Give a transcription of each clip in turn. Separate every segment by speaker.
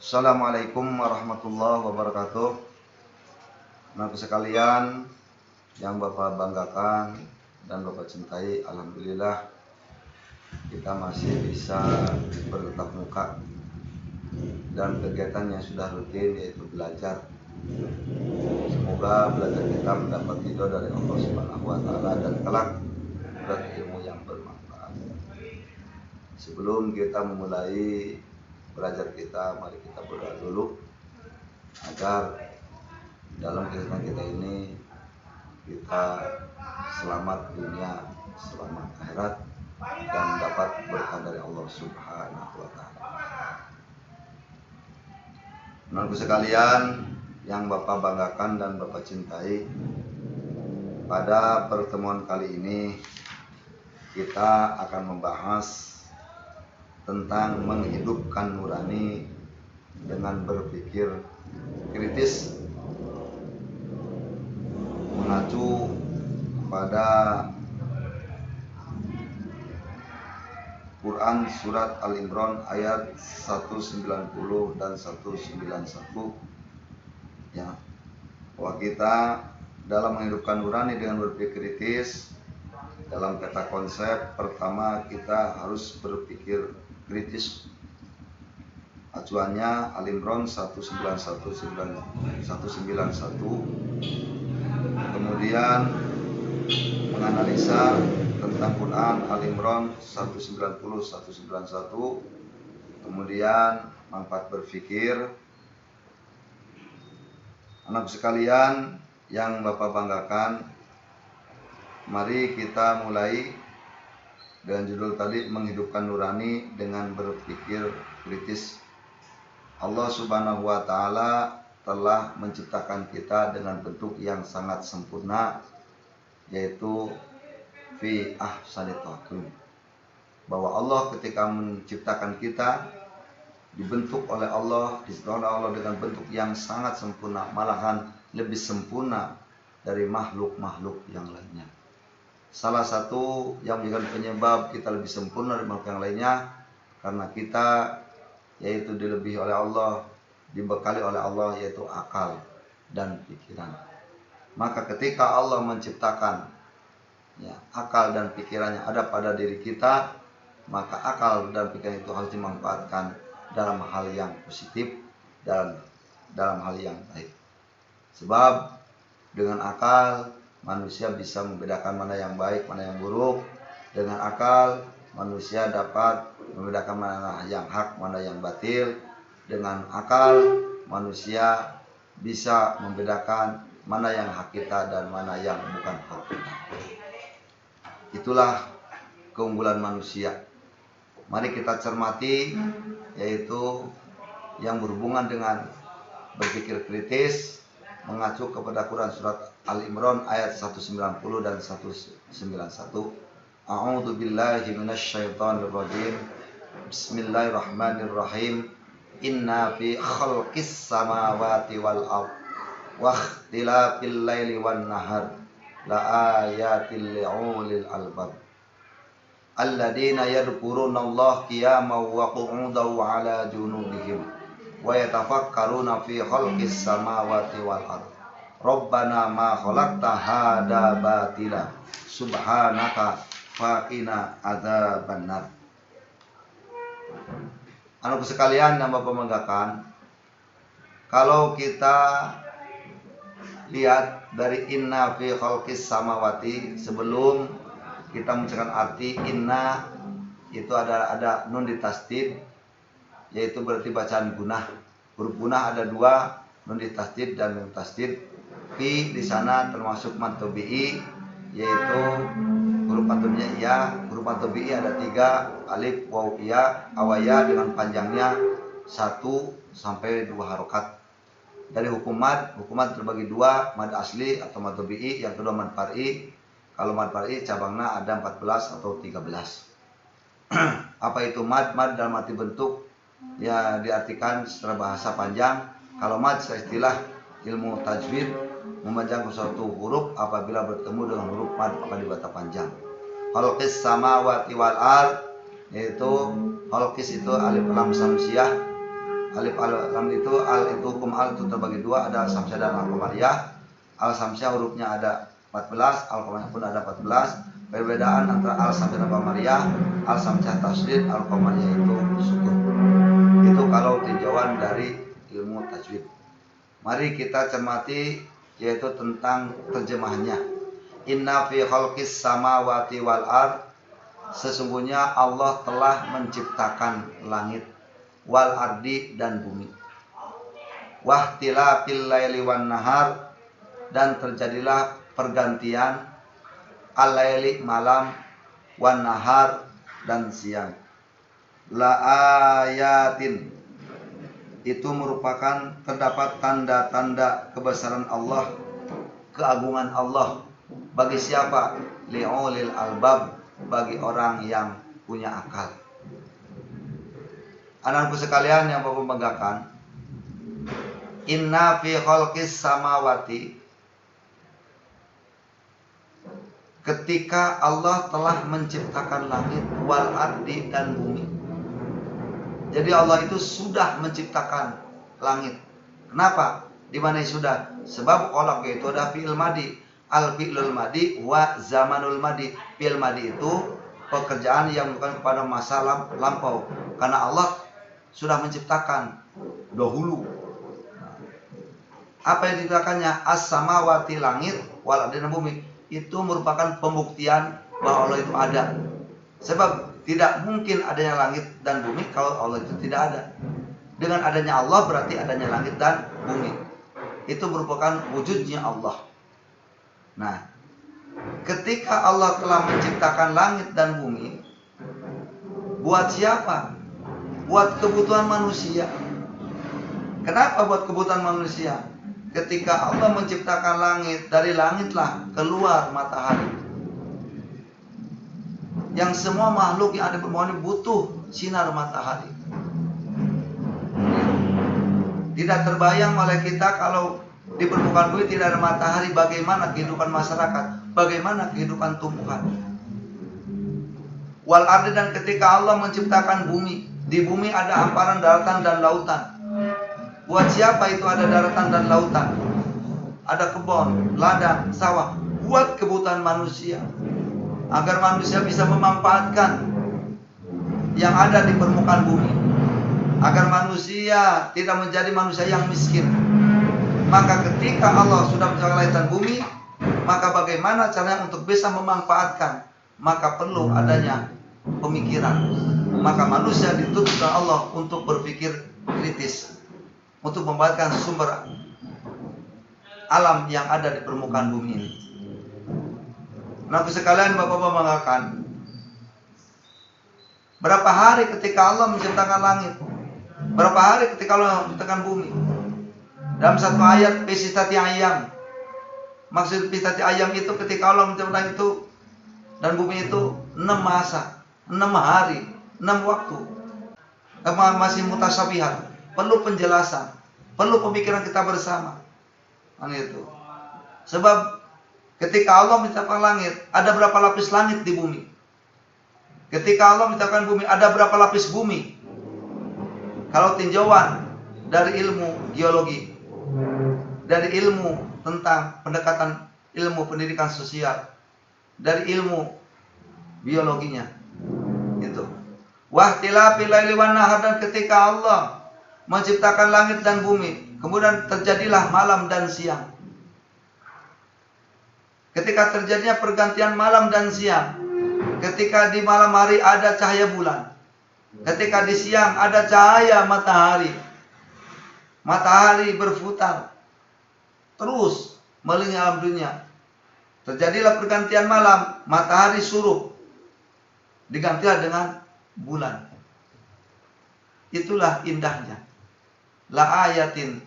Speaker 1: Assalamualaikum warahmatullahi wabarakatuh. Anak sekalian yang Bapak banggakan dan Bapak cintai, alhamdulillah kita masih bisa bertatap muka dan kegiatan yang sudah rutin yaitu belajar. Semoga belajar kita mendapat ridho dari Allah Subhanahu wa taala dan kelak berilmu yang bermanfaat. Sebelum kita memulai belajar kita, mari kita berdoa dulu agar dalam kehidupan kita ini kita selamat dunia, selamat akhirat, dan dapat berkah dari Allah Subhanahu wa taala. Teman-teman sekalian yang Bapak banggakan dan Bapak cintai, pada pertemuan kali ini kita akan membahas tentang menghidupkan nurani dengan berpikir kritis, mengacu pada Quran surat Al-Imran ayat 190 dan 191 ya, bahwa kita dalam menghidupkan nurani dengan berpikir kritis, dalam peta konsep pertama kita harus berpikir kritis. Acuannya Al-Imran 191, kemudian menganalisa tentang Quran Al-Imran 190, 191, kemudian manfaat berpikir. Anak sekalian yang Bapak banggakan, mari kita mulai dengan judul tadi, menghidupkan nurani dengan berpikir kritis. Allah Subhanahu wa taala telah menciptakan kita dengan bentuk yang sangat sempurna, yaitu fi ahsani taqwim. Bahwa Allah ketika menciptakan kita dibentuk oleh Allah, diciptakan oleh Allah dengan bentuk yang sangat sempurna, malahan lebih sempurna dari makhluk-makhluk yang lainnya. Salah satu yang menjadi penyebab kita lebih sempurna dari makhluk yang lainnya karena kita yaitu dilebihi oleh Allah, dibekali oleh Allah, yaitu akal dan pikiran. Maka ketika Allah menciptakan ya, akal dan pikirannya ada pada diri kita, maka akal dan pikiran itu harus dimanfaatkan dalam hal yang positif, dalam hal yang baik. Sebab dengan akal manusia bisa membedakan mana yang baik, mana yang buruk. Dengan akal manusia dapat membedakan mana yang hak, mana yang batil. Dengan akal manusia bisa membedakan mana yang hak kita dan mana yang bukan hak kita. Itulah keunggulan manusia. Mari kita cermati, yaitu yang berhubungan dengan berpikir kritis, mengacu kepada Quran surat Al-Imran ayat 190 dan 191. A'udzu billahi minasyaitonir rajim. Bismillahirrahmanirrahim. Inna fi khalqis samawati wal ardh wa ikhtilafil laili wan nahar la ayatil li'ulil albab. Alladzina yadhkurunallaha qiyaman wa qu'udan wa 'ala junubihim wa yatafakkaruna fi khalqis samawati wal ardh. Rabbana ma khalaqta hadza batila subhanaka faqina adzabannar. Anak sekalian yang Bapak banggakan, kalau kita lihat dari inna fi khalqis samawati, sebelum kita menceritakan arti inna itu ada nun di tasdid, yaitu berarti bacaan gunah. Huruf gunah ada dua, nun di tasdid dan nun tasdid. Fi di sana termasuk mantobi'i, yaitu huruf mantobi'nya iya. Huruf mantobi'i ada tiga, alif, waw, iya, awaya dengan panjangnya 1 sampai 2 harokat. Dari hukum mad terbagi dua, mad asli atau mantobi'i, yang kedua mad far'i. Kalau mad far'i cabangnya ada 14 atau 13. Apa itu mad? Mad dalam arti bentuk ya diartikan secara bahasa panjang. Kalau mad secara istilah ilmu tajwid, memanjangkan suatu huruf apabila bertemu dengan huruf mad maka dibaca panjang. Khalqis samawati wal ard, yaitu khalqis itu alif lam samsiah, Alif al lam itu al itu hukum al itu terbagi dua, ada al samsiah dan al qamariyah. Al samsiah hurufnya ada 14, al qamariyah pun ada 14. Perbedaan antara al samsiah dan qamariyah, al samsiah tasydid, al qamariyah itu sukun. Itu kalau tinjauan dari ilmu tajwid. Mari kita cermati yaitu tentang terjemahnya. Inna fi khalqis samawati wal ard, sesungguhnya Allah telah menciptakan langit, wal ardi dan bumi. Wahtilafil laili wan nahar, dan terjadilah pergantian al-laili malam, wan nahar dan siang. La ayatin, itu merupakan terdapat tanda-tanda kebesaran Allah, keagungan Allah bagi siapa? Li'ulil albab, bagi orang yang punya akal. Anakku sekalian yang Bapak banggakan, inna fi khalqis samawati, ketika Allah telah menciptakan langit, wal ardi dan bumi. Jadi Allah itu sudah menciptakan langit. Kenapa? Di mana sudah? Sebab khalaq itu ada fi'il madi. Al fi'lul madi wa zamanul madi. Fi'il madi itu pekerjaan yang bukan kepada masa lampau. Karena Allah sudah menciptakan dahulu. Apa yang dikatakannya? As-samawati, langit, wal ardi dan bumi. Itu merupakan pembuktian bahwa Allah itu ada. Sebab tidak mungkin adanya langit dan bumi kalau Allah itu tidak ada. Dengan adanya Allah berarti adanya langit dan bumi. Itu merupakan wujudnya Allah. Nah, ketika Allah telah menciptakan langit dan bumi, buat siapa? Buat kebutuhan manusia. Kenapa buat kebutuhan manusia? Ketika Allah menciptakan langit, dari langitlah keluar matahari. Yang semua makhluk yang ada di permukaan ini butuh sinar matahari. Tidak terbayang oleh kita kalau di permukaan bumi tidak ada matahari, bagaimana kehidupan masyarakat, bagaimana kehidupan tumbuhan. Wal ardi, dan ketika Allah menciptakan bumi, di bumi ada hamparan daratan dan lautan. Buat siapa itu ada daratan dan lautan? Ada kebun, ladang, sawah, buat kebutuhan manusia. Agar manusia bisa memanfaatkan yang ada di permukaan bumi, agar manusia tidak menjadi manusia yang miskin. Maka ketika Allah sudah menciptakan langit dan bumi, maka bagaimana caranya untuk bisa memanfaatkan? Maka perlu adanya pemikiran. Maka manusia dituntut oleh Allah untuk berpikir kritis, untuk memanfaatkan sumber alam yang ada di permukaan bumi ini. Nah, sekalian Bapak-bapak banggakan, berapa hari ketika Allah menciptakan langit, berapa hari ketika Allah menciptakan bumi. Dalam satu ayat, pisitati ayam. Maksud pisitati ayam itu ketika Allah menciptakan itu dan bumi itu 6 masa, 6 hari, 6 waktu. Masih mutasyabihat, perlu penjelasan, perlu pemikiran kita bersama. Itu. Sebab ketika Allah menciptakan langit, ada berapa lapis langit di bumi? Ketika Allah menciptakan bumi, ada berapa lapis bumi? Kalau tinjauan dari ilmu geologi, dari ilmu tentang pendekatan ilmu pendidikan sosial, dari ilmu biologinya, itu. Wahtilafil laili wan nahar, dan ketika Allah menciptakan langit dan bumi, kemudian terjadilah malam dan siang. Ketika terjadinya pergantian malam dan siang, ketika di malam hari ada cahaya bulan, ketika di siang ada cahaya matahari. Matahari berputar terus melilingi alam dunia. Terjadilah pergantian malam, matahari surup, digantilah dengan bulan. Itulah indahnya. La ayatin,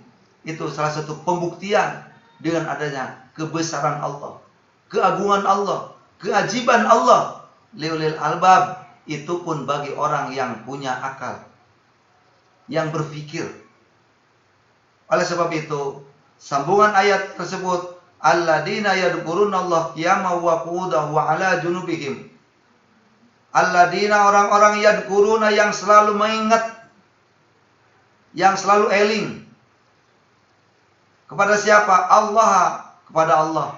Speaker 1: itu salah satu pembuktian dengan adanya kebesaran Allah, keagungan Allah, keajiban Allah. Liulil albab, itu pun bagi orang yang punya akal, yang berpikir. Oleh sebab itu, sambungan ayat tersebut, alladzina yadhkurunallaha qiyaman wa qu'udan wa 'ala junubihim. Alladzina, orang-orang yadhkuruna, yang selalu mengingat yang selalu eling. Kepada siapa? Allah, kepada Allah.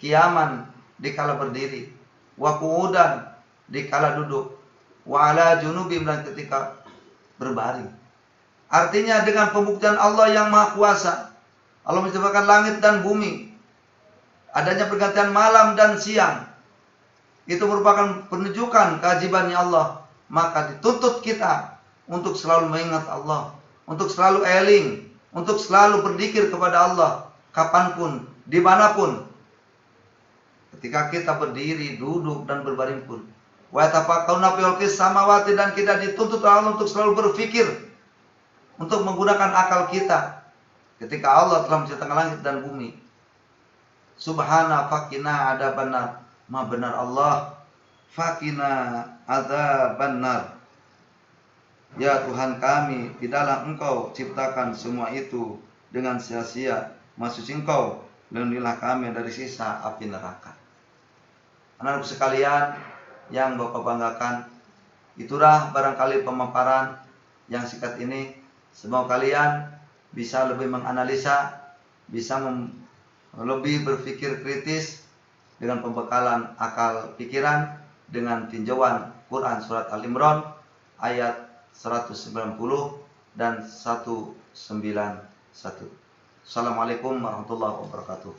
Speaker 1: Qiyaman, dikala berdiri. Wa qu'udan, dikala duduk. Wa ala junubim, dan ketika berbaring. Artinya dengan pembuktian Allah yang Maha Kuasa. Allah menciptakan langit dan bumi. Adanya pergantian malam dan siang. Itu merupakan penunjukan keajibannya Allah. Maka dituntut kita untuk selalu mengingat Allah, untuk selalu eling, untuk selalu berzikir kepada Allah, kapanpun, dimanapun. Ketika kita berdiri, duduk, dan berbaring pun. Wa tafakkaruna fil khalqis samawati, dan kita dituntut Allah untuk selalu berpikir, untuk menggunakan akal kita. Ketika Allah telah menciptakan langit dan bumi. Subhana fakina adzabannar. Maha benar Allah, fakina adzabannar. Ya Tuhan kami, tidaklah Engkau ciptakan semua itu dengan sia-sia. Maksud Engkau, lindungilah kami dari siksa api neraka. Anak-anak sekalian yang Bapak banggakan, itulah barangkali pemaparan yang singkat ini. Semoga kalian bisa lebih menganalisa, bisa lebih berpikir kritis dengan pembekalan akal pikiran, dengan tinjauan Quran surat Al-Imran ayat 190 dan 191. Assalamualaikum warahmatullahi wabarakatuh.